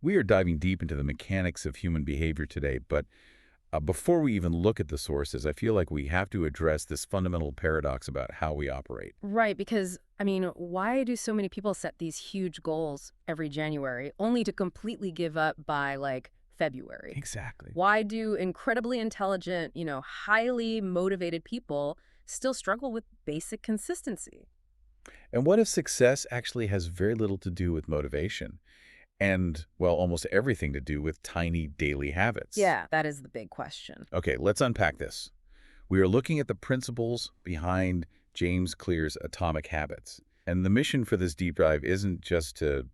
We are diving deep into the mechanics of human behavior today, but before we even look at the sources, I feel like we have to address this fundamental paradox about how we operate. Right, because, I mean, why do so many people set these huge goals every January only to completely give up by, like, February? Exactly. Why do incredibly intelligent, highly motivated people still struggle with basic consistency? And what if success actually has very little to do with motivation and, well, almost everything to do with tiny daily habits? Yeah, that is the big question. Okay, let's unpack this. We are looking at the principles behind James Clear's Atomic Habits. And the mission for this deep dive isn't just to,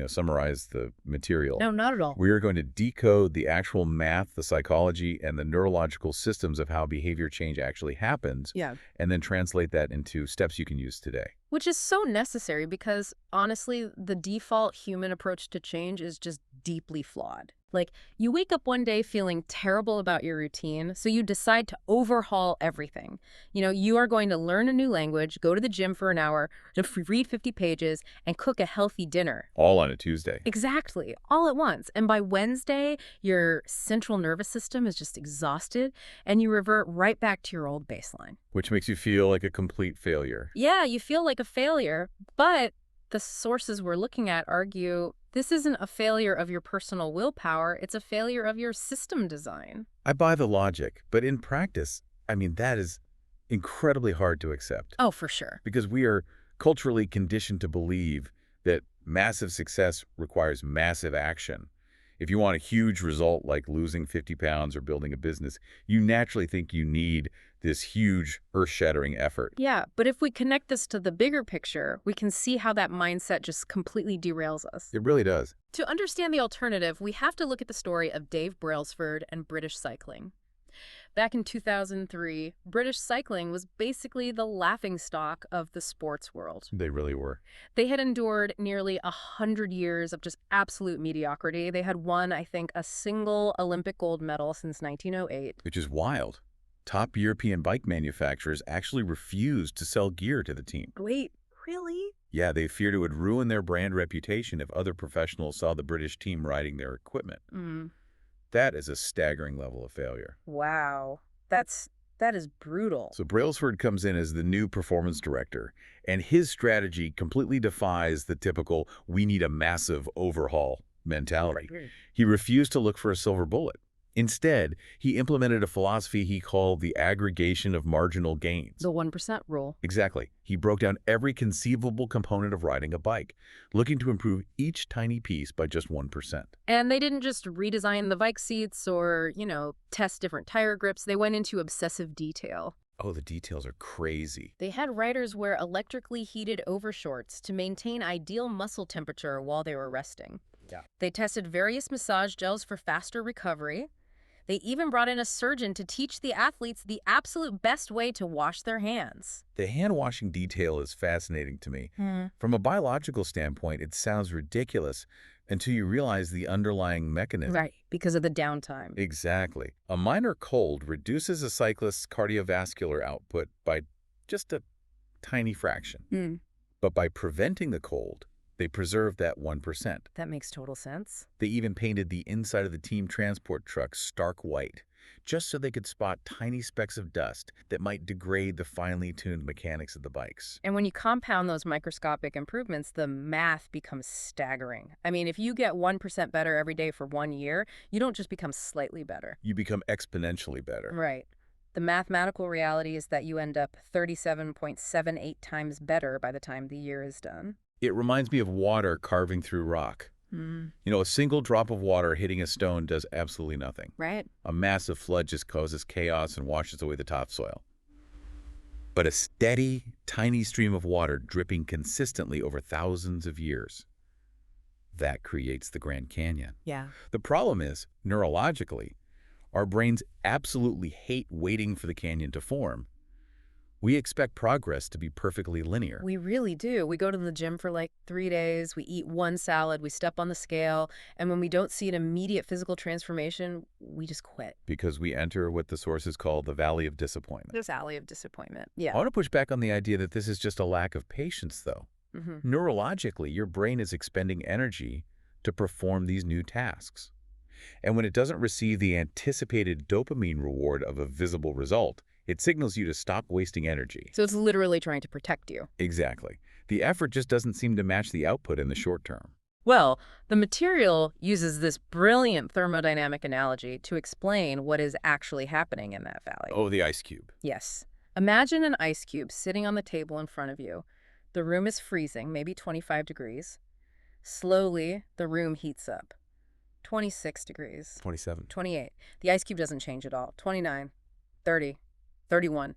summarize the material. No, not at all. We are going to decode the actual math, the psychology, and the neurological systems of how behavior change actually happens, Yeah. and then translate that into steps you can use today. Which is so necessary because, honestly, the default human approach to change is just deeply flawed. Like, you wake up one day feeling terrible about your routine, so you decide to overhaul everything. You are going to learn a new language, go to the gym for an hour, read 50 pages, and cook a healthy dinner. All on a Tuesday. Exactly, all at once. And by Wednesday, your central nervous system is just exhausted, and you revert right back to your old baseline. Which makes you feel like a complete failure. Yeah, you feel like a failure, but the sources we're looking at argue this isn't a failure of your personal willpower, it's a failure of your system design. I buy the logic, but in practice, that is incredibly hard to accept. Oh, for sure. Because we are culturally conditioned to believe that massive success requires massive action. If you want a huge result like losing 50 pounds or building a business, you naturally think you need this huge, earth-shattering effort. Yeah, but if we connect this to the bigger picture, we can see how that mindset just completely derails us. It really does. To understand the alternative, we have to look at the story of Dave Brailsford and British cycling. Back in 2003, British cycling was basically the laughingstock of the sports world. They really were. They had endured nearly 100 years of just absolute mediocrity. They had won, I think, a single Olympic gold medal since 1908. Which is wild. Top European bike manufacturers actually refused to sell gear to the team. Wait, really? Yeah, they feared it would ruin their brand reputation if other professionals saw the British team riding their equipment. That is a staggering level of failure. Wow. That is brutal. So Brailsford comes in as the new performance director, and his strategy completely defies the typical "we need a massive overhaul" mentality. Right. He refused to look for a silver bullet. Instead, he implemented a philosophy he called the aggregation of marginal gains. The 1% rule. Exactly. He broke down every conceivable component of riding a bike, looking to improve each tiny piece by just 1%. And they didn't just redesign the bike seats or, test different tire grips. They went into obsessive detail. Oh, the details are crazy. They had riders wear electrically heated overshorts to maintain ideal muscle temperature while they were resting. Yeah. They tested various massage gels for faster recovery. They even brought in a surgeon to teach the athletes the absolute best way to wash their hands. The hand-washing detail is fascinating to me. From a biological standpoint, it sounds ridiculous until you realize the underlying mechanism. Right, because of the downtime. Exactly. A minor cold reduces a cyclist's cardiovascular output by just a tiny fraction. But by preventing the cold, they preserve that 1%. That makes total sense. They even painted the inside of the team transport truck stark white, just so they could spot tiny specks of dust that might degrade the finely tuned mechanics of the bikes. And when you compound those microscopic improvements, the math becomes staggering. I mean, if you get 1% better every day for 1 year, you don't just become slightly better. You become exponentially better. Right. The mathematical reality is that you end up 37.78 times better by the time the year is done. It reminds me of water carving through rock. A single drop of water hitting a stone does absolutely nothing. Right. A massive flood just causes chaos and washes away the topsoil. But a steady, tiny stream of water dripping consistently over thousands of years, that creates the Grand Canyon. Yeah. The problem is, neurologically, our brains absolutely hate waiting for the canyon to form. We expect progress to be perfectly linear. We really do. We go to the gym for like 3 days, we eat one salad, we step on the scale, and when we don't see an immediate physical transformation, we just quit. Because we enter what the sources call the valley of disappointment. The valley of disappointment. I Yeah. want to push back on the idea that this is just a lack of patience, though. Neurologically, your brain is expending energy to perform these new tasks. And when it doesn't receive the anticipated dopamine reward of a visible result, it signals you to stop wasting energy. So it's literally trying to protect you. Exactly. The effort just doesn't seem to match the output in the short term. Well, the material uses this brilliant thermodynamic analogy to explain what is actually happening in that valley. Oh, the ice cube. Yes. Imagine an ice cube sitting on the table in front of you. The room is freezing, maybe 25 degrees. Slowly, the room heats up. 26 degrees. 27. 28. The ice cube doesn't change at all. 29. 30. 31.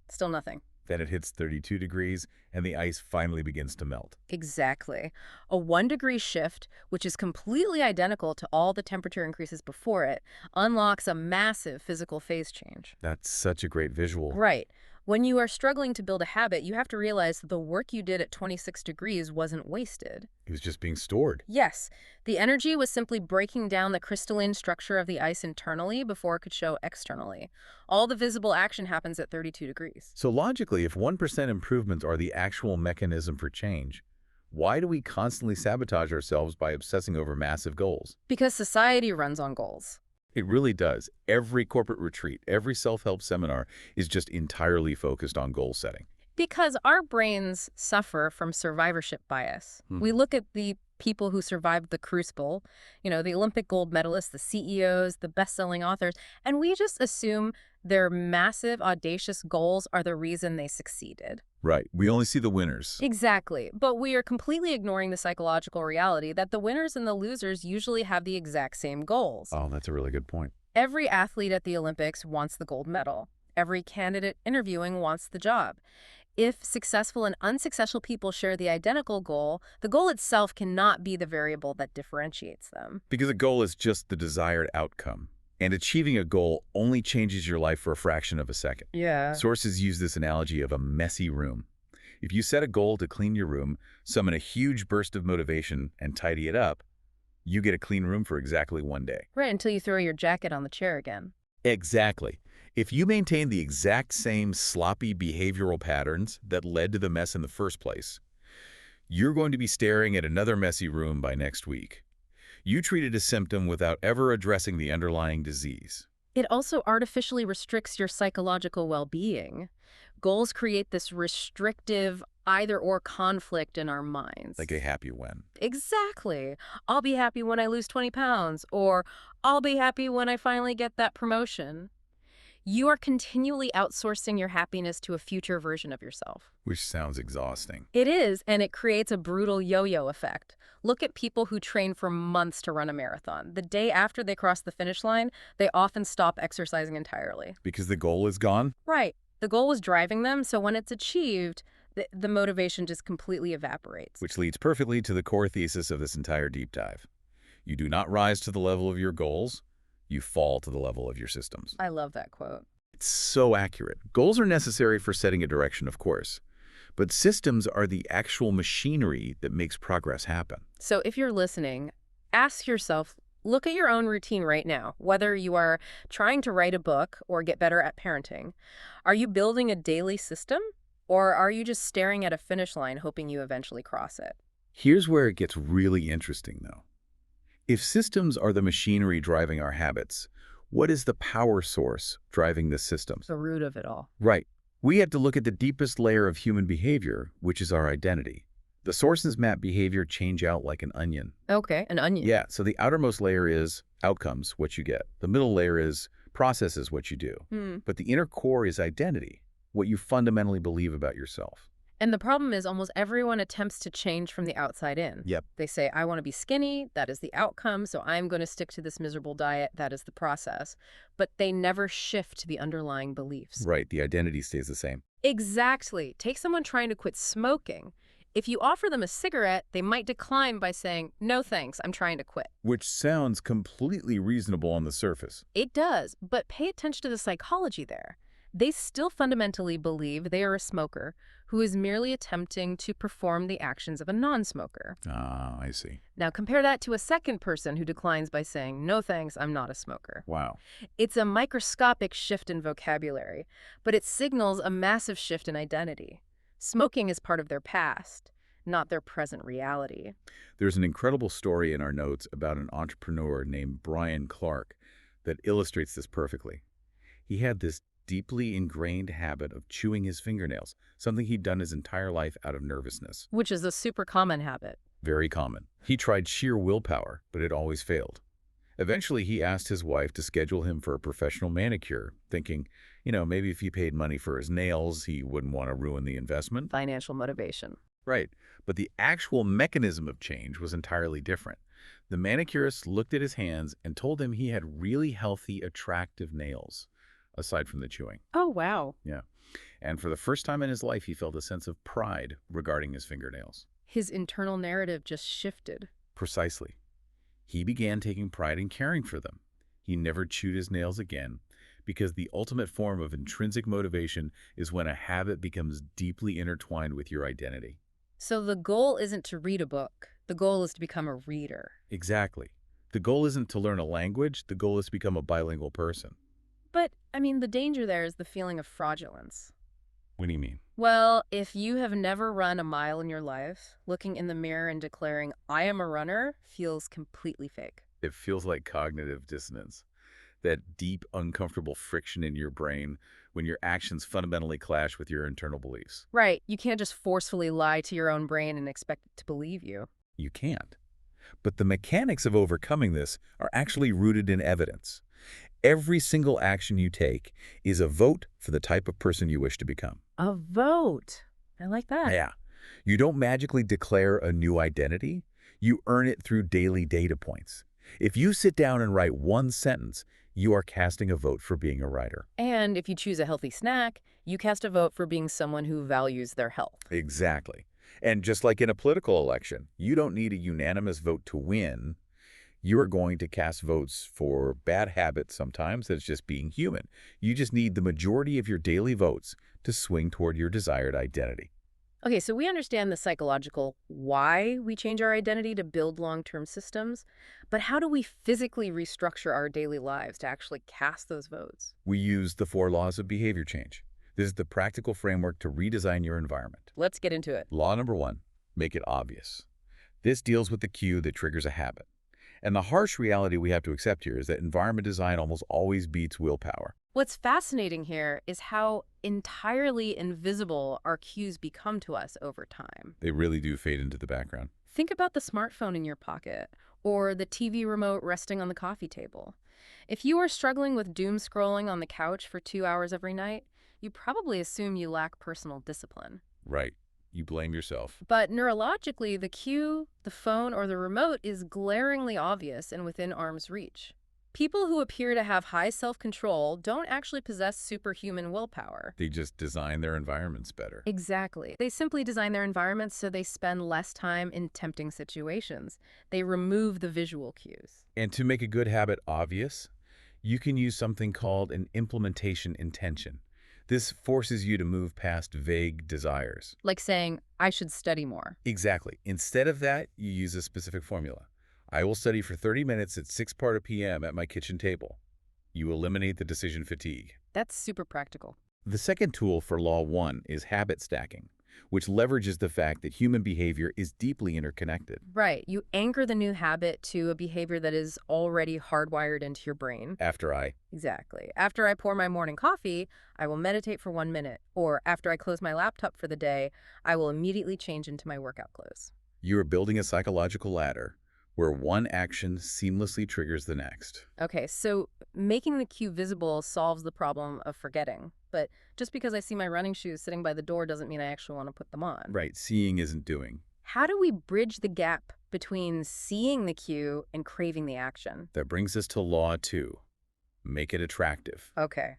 Still nothing. Then it hits 32 degrees, and the ice finally begins to melt. Exactly. A 1-degree shift, which is completely identical to all the temperature increases before it, unlocks a massive physical phase change. That's such a great visual. Right. When you are struggling to build a habit, you have to realize that the work you did at 26 degrees wasn't wasted. It was just being stored. Yes, the energy was simply breaking down the crystalline structure of the ice internally before it could show externally. All the visible action happens at 32 degrees. So logically, if 1% improvements are the actual mechanism for change, why do we constantly sabotage ourselves by obsessing over massive goals? Because society runs on goals. It really does. Every corporate retreat, every self-help seminar is just entirely focused on goal setting. Because our brains suffer from survivorship bias. We look at the people who survived the Crucible, the Olympic gold medalists, the CEOs, the best-selling authors, and we just assume their massive, audacious goals are the reason they succeeded. Right. We only see the winners. Exactly. But we are completely ignoring the psychological reality that the winners and the losers usually have the exact same goals. Oh, that's a really good point. Every athlete at the Olympics wants the gold medal. Every candidate interviewing wants the job. If successful and unsuccessful people share the identical goal, the goal itself cannot be the variable that differentiates them. Because a goal is just the desired outcome. And achieving a goal only changes your life for a fraction of a second. Yeah. Sources use this analogy of a messy room. If you set a goal to clean your room, summon a huge burst of motivation, and tidy it up, you get a clean room for exactly one day. Right, until you throw your jacket on the chair again. Exactly. If you maintain the exact same sloppy behavioral patterns that led to the mess in the first place, you're going to be staring at another messy room by next week. You treated a symptom without ever addressing the underlying disease. It also artificially restricts your psychological well-being. Goals create this restrictive either-or conflict in our minds. Like a happy when. Exactly. I'll be happy when I lose 20 pounds, or I'll be happy when I finally get that promotion. You are continually outsourcing your happiness to a future version of yourself. Which sounds exhausting. It is, and it creates a brutal yo-yo effect. Look at people who train for months to run a marathon. The day after they cross the finish line, they often stop exercising entirely. Because the goal is gone? Right. The goal was driving them, so when it's achieved, the motivation just completely evaporates. Which leads perfectly to the core thesis of this entire deep dive. You do not rise to the level of your goals. You fall to the level of your systems. I love that quote. It's so accurate. Goals are necessary for setting a direction, of course. But systems are the actual machinery that makes progress happen. So if you're listening, ask yourself, look at your own routine right now, whether you are trying to write a book or get better at parenting. Are you building a daily system, or are you just staring at a finish line hoping you eventually cross it? Here's where it gets really interesting, though. If systems are the machinery driving our habits, what is the power source driving the systems? The root of it all. Right. We have to look at the deepest layer of human behavior, which is our identity. The sources map behavior change out like an onion. Okay, an onion. Yeah, so the outermost layer is outcomes, what you get. The middle layer is processes, what you do. But the inner core is identity, what you fundamentally believe about yourself. And the problem is almost everyone attempts to change from the outside in. Yep. They say, I want to be skinny, that is the outcome, so I'm going to stick to this miserable diet, that is the process. But they never shift to the underlying beliefs. Right, the identity stays the same. Exactly. Take someone trying to quit smoking. If you offer them a cigarette, they might decline by saying, no thanks, I'm trying to quit. Which sounds completely reasonable on the surface. It does, but pay attention to the psychology there. They still fundamentally believe they are a smoker who is merely attempting to perform the actions of a non-smoker. Ah, I see. Now compare that to a second person who declines by saying, no thanks, I'm not a smoker. Wow. It's a microscopic shift in vocabulary, but it signals a massive shift in identity. Smoking is part of their past. not their present reality. There's an incredible story in our notes about an entrepreneur named Brian Clark that illustrates this perfectly. He had this deeply ingrained habit of chewing his fingernails, something he'd done his entire life out of nervousness. Which is a super common habit. Very common. He tried sheer willpower, but it always failed. Eventually, he asked his wife to schedule him for a professional manicure, thinking, maybe if he paid money for his nails, he wouldn't want to ruin the investment. Financial motivation. Right. But the actual mechanism of change was entirely different. The manicurist looked at his hands and told him he had really healthy, attractive nails, aside from the chewing. Oh, wow. Yeah. And for the first time in his life, he felt a sense of pride regarding his fingernails. His internal narrative just shifted. Precisely. He began taking pride in caring for them. He never chewed his nails again, because the ultimate form of intrinsic motivation is when a habit becomes deeply intertwined with your identity. So the goal isn't to read a book. The goal is to become a reader. Exactly. The goal isn't to learn a language. The goal is to become a bilingual person. But, the danger there is the feeling of fraudulence. What do you mean? Well, if you have never run a mile in your life, looking in the mirror and declaring, I am a runner, feels completely fake. It feels like cognitive dissonance, that deep, uncomfortable friction in your brain when your actions fundamentally clash with your internal beliefs. Right. You can't just forcefully lie to your own brain and expect it to believe you. You can't. But the mechanics of overcoming this are actually rooted in evidence. Every single action you take is a vote for the type of person you wish to become. A vote. I like that. Yeah. You don't magically declare a new identity. You earn it through daily data points. If you sit down and write one sentence, you are casting a vote for being a writer. And if you choose a healthy snack, you cast a vote for being someone who values their health. Exactly. And just like in a political election, you don't need a unanimous vote to win. You are going to cast votes for bad habits sometimes. That's just being human. You just need the majority of your daily votes to swing toward your desired identity. Okay, so we understand the psychological why we change our identity to build long-term systems, but how do we physically restructure our daily lives to actually cast those votes? We use the 4 laws of behavior change. This is the practical framework to redesign your environment. Let's get into it. Law number 1, make it obvious. This deals with the cue that triggers a habit. And the harsh reality we have to accept here is that environment design almost always beats willpower. What's fascinating here is how entirely invisible our cues become to us over time. They really do fade into the background. Think about the smartphone in your pocket or the TV remote resting on the coffee table. If you are struggling with doom scrolling on the couch for 2 hours every night, you probably assume you lack personal discipline. Right. You blame yourself. But neurologically, the cue, the phone, or the remote is glaringly obvious and within arm's reach. People who appear to have high self-control don't actually possess superhuman willpower. They just design their environments better. Exactly. They simply design their environments so they spend less time in tempting situations. They remove the visual cues. And to make a good habit obvious, you can use something called an implementation intention. This forces you to move past vague desires. Like saying, I should study more. Exactly. Instead of that, you use a specific formula. I will study for 30 minutes at 6:00 p.m. at my kitchen table. You eliminate the decision fatigue. That's super practical. The second tool for Law 1 is habit stacking, which leverages the fact that human behavior is deeply interconnected. Right. You anchor the new habit to a behavior that is already hardwired into your brain. Exactly. After I pour my morning coffee, I will meditate for 1 minute. Or after I close my laptop for the day, I will immediately change into my workout clothes. You are building a psychological ladder where one action seamlessly triggers the next. Okay, so making the cue visible solves the problem of forgetting. But just because I see my running shoes sitting by the door doesn't mean I actually want to put them on. Right, seeing isn't doing. How do we bridge the gap between seeing the cue and craving the action? That brings us to Law 2. Make it attractive. Okay.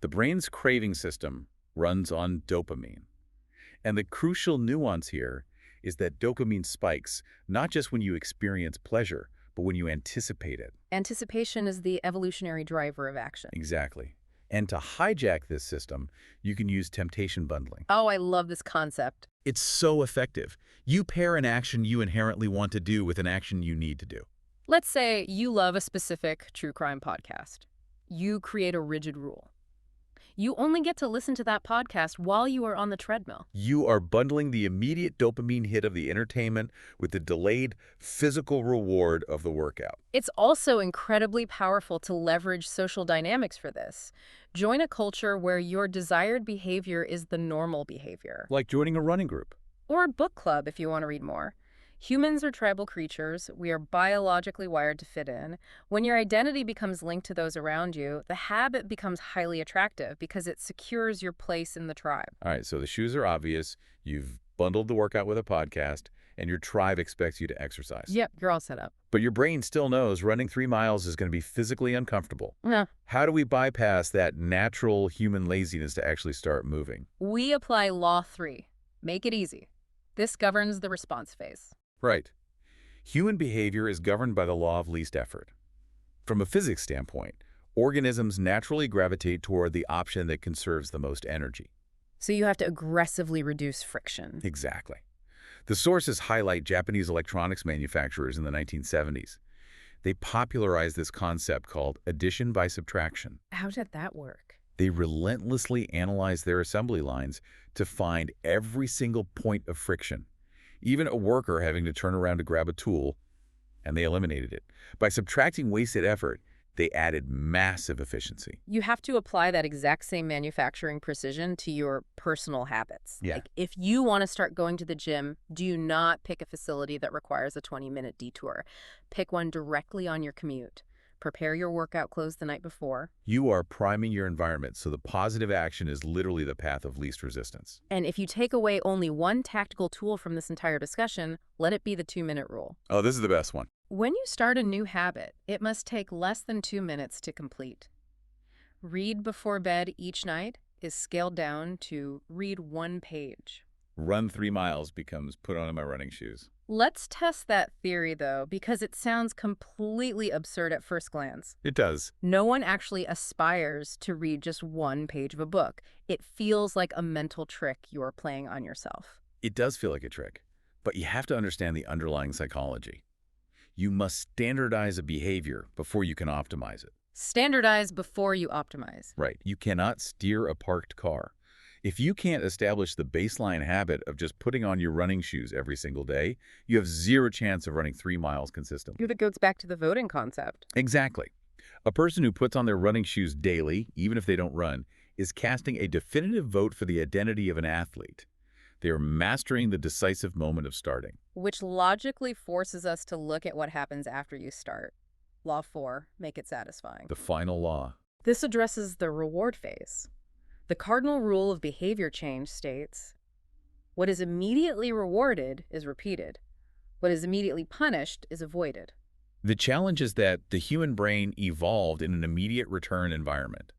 The brain's craving system runs on dopamine. And the crucial nuance here is that dopamine spikes not just when you experience pleasure, but when you anticipate it. Anticipation is the evolutionary driver of action. Exactly. And to hijack this system, you can use temptation bundling. Oh, I love this concept. It's so effective. You pair an action you inherently want to do with an action you need to do. Let's say you love a specific true crime podcast. You create a rigid rule. You only get to listen to that podcast while you are on the treadmill. You are bundling the immediate dopamine hit of the entertainment with the delayed physical reward of the workout. It's also incredibly powerful to leverage social dynamics for this. Join a culture where your desired behavior is the normal behavior. Like joining a running group. Or a book club if you want to read more. Humans are tribal creatures. We are biologically wired to fit in. When your identity becomes linked to those around you, the habit becomes highly attractive because it secures your place in the tribe. All right, so the shoes are obvious. You've bundled the workout with a podcast, and your tribe expects you to exercise. Yep, you're all set up. But your brain still knows running 3 miles is going to be physically uncomfortable. Yeah. How do we bypass that natural human laziness to actually start moving? We apply Law 3. Make it easy. This governs the response phase. Right. Human behavior is governed by the law of least effort. From a physics standpoint, organisms naturally gravitate toward the option that conserves the most energy. So you have to aggressively reduce friction. Exactly. The sources highlight Japanese electronics manufacturers in the 1970s. They popularized this concept called addition by subtraction. How did that work? They relentlessly analyzed their assembly lines to find every single point of friction, even a worker having to turn around to grab a tool, and they eliminated it. By subtracting wasted effort, they added massive efficiency. You have to apply that exact same manufacturing precision to your personal habits. Yeah. Like, if you want to start going to the gym, do not pick a facility that requires a 20-minute detour. Pick one directly on your commute. Prepare your workout clothes the night before. You are priming your environment, so the positive action is literally the path of least resistance. And if you take away only one tactical tool from this entire discussion, let it be the 2-minute rule. Oh, this is the best one. When you start a new habit, it must take less than 2 minutes to complete. Read before bed each night is scaled down to read 1 page. Run 3 miles becomes put on my running shoes. Let's test that theory, though, because it sounds completely absurd at first glance. It does. No one actually aspires to read just 1 page of a book. It feels like a mental trick you're playing on yourself. It does feel like a trick, but you have to understand the underlying psychology. You must standardize a behavior before you can optimize it. Standardize before you optimize. Right. You cannot steer a parked car. If you can't establish the baseline habit of just putting on your running shoes every single day, you have zero chance of running 3 miles consistently. That goes back to the voting concept. Exactly. A person who puts on their running shoes daily, even if they don't run, is casting a definitive vote for the identity of an athlete. They are mastering the decisive moment of starting. Which logically forces us to look at what happens after you start. Law 4, make it satisfying. The final law. This addresses the reward phase. The cardinal rule of behavior change states, what is immediately rewarded is repeated. What is immediately punished is avoided. The challenge is that the human brain evolved in an immediate return environment.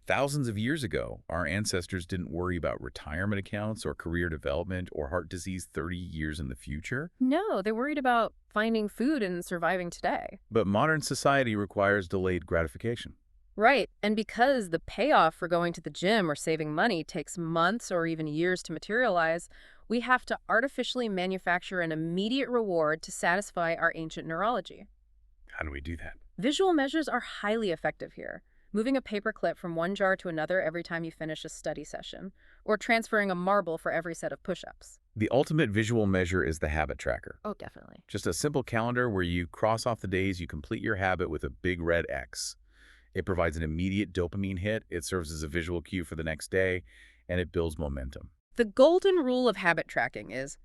Thousands of years ago, our ancestors didn't worry about retirement accounts or career development or heart disease 30 years in the future. No, they're worried about finding food and surviving today. But modern society requires delayed gratification. Right, and because the payoff for going to the gym or saving money takes months or even years to materialize, we have to artificially manufacture an immediate reward to satisfy our ancient neurology. How do we do that? Visual measures are highly effective here. Moving a paper clip from one jar to another every time you finish a study session, or transferring a marble for every set of push-ups. The ultimate visual measure is the habit tracker. Oh, definitely. Just a simple calendar where you cross off the days you complete your habit with a big red X. It provides an immediate dopamine hit, it serves as a visual cue for the next day, and it builds momentum. The golden rule of habit tracking is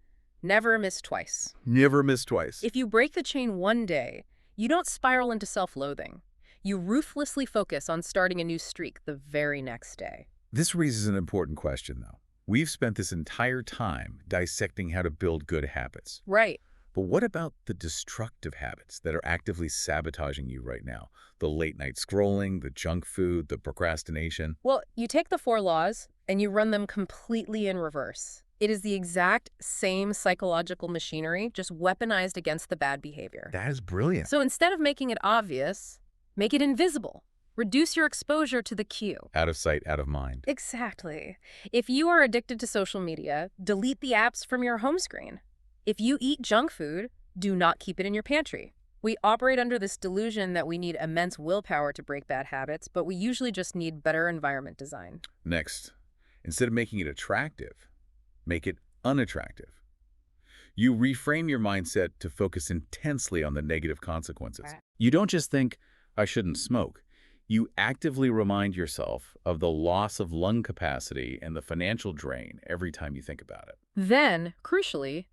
never miss twice. Never miss twice. If you break the chain one day, you don't spiral into self-loathing. You ruthlessly focus on starting a new streak the very next day. This raises an important question, though. We've spent this entire time dissecting how to build good habits. Right. But what about the destructive habits that are actively sabotaging you right now? The late-night scrolling, the junk food, the procrastination. Well, you take the 4 laws and you run them completely in reverse. It is the exact same psychological machinery, just weaponized against the bad behavior. That is brilliant. So instead of making it obvious, make it invisible. Reduce your exposure to the cue. Out of sight, out of mind. Exactly. If you are addicted to social media, delete the apps from your home screen. If you eat junk food, do not keep it in your pantry. We operate under this delusion that we need immense willpower to break bad habits, but we usually just need better environment design. Next, instead of making it attractive, make it unattractive. You reframe your mindset to focus intensely on the negative consequences. Right. You don't just think, I shouldn't smoke. You actively remind yourself of the loss of lung capacity and the financial drain every time you think about it. Then, crucially,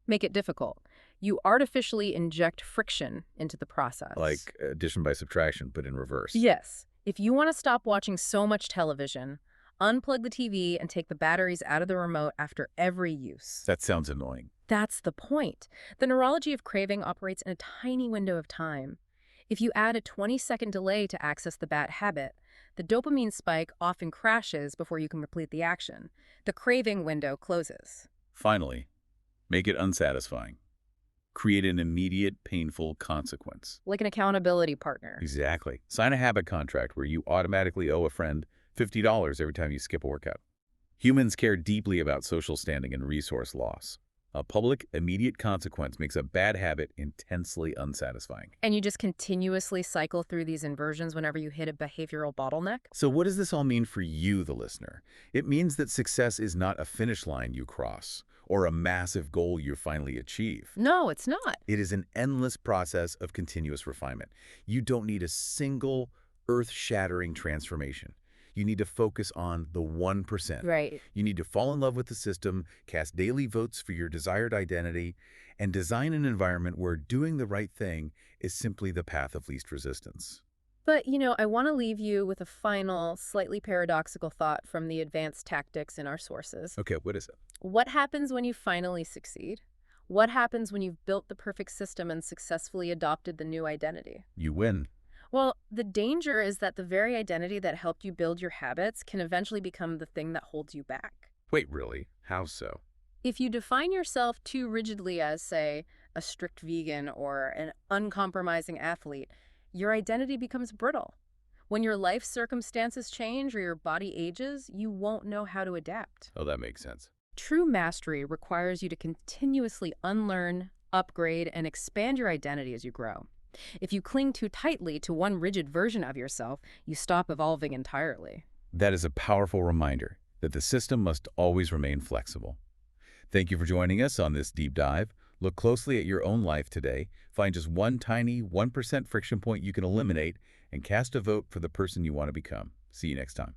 make it difficult. You artificially inject friction into the process. Like addition by subtraction, but in reverse. Yes, if you want to stop watching so much television, unplug the TV and take the batteries out of the remote after every use. That sounds annoying. That's the point. The neurology of craving operates in a tiny window of time. If you add a 20-second delay to access the bad habit, the dopamine spike often crashes before you can complete the action. The craving window closes. Finally, make it unsatisfying. Create an immediate, painful consequence. Like an accountability partner. Exactly. Sign a habit contract where you automatically owe a friend $50 every time you skip a workout. Humans care deeply about social standing and resource loss. A public, immediate consequence makes a bad habit intensely unsatisfying. And you just continuously cycle through these inversions whenever you hit a behavioral bottleneck? So what does this all mean for you, the listener? It means that success is not a finish line you cross or a massive goal you finally achieve. No, it's not. It is an endless process of continuous refinement. You don't need a single earth-shattering transformation. You need to focus on the 1%. Right. You need to fall in love with the system, cast daily votes for your desired identity, and design an environment where doing the right thing is simply the path of least resistance. But, I want to leave you with a final, slightly paradoxical thought from the advanced tactics in our sources. Okay, what is it? What happens when you finally succeed? What happens when you've built the perfect system and successfully adopted the new identity? You win. Well, the danger is that the very identity that helped you build your habits can eventually become the thing that holds you back. Wait, really? How so? If you define yourself too rigidly as, say, a strict vegan or an uncompromising athlete, your identity becomes brittle. When your life circumstances change or your body ages, you won't know how to adapt. Oh, that makes sense. True mastery requires you to continuously unlearn, upgrade, and expand your identity as you grow. If you cling too tightly to one rigid version of yourself, you stop evolving entirely. That is a powerful reminder that the system must always remain flexible. Thank you for joining us on this deep dive. Look closely at your own life today, find just one tiny 1% friction point you can eliminate, and cast a vote for the person you want to become. See you next time.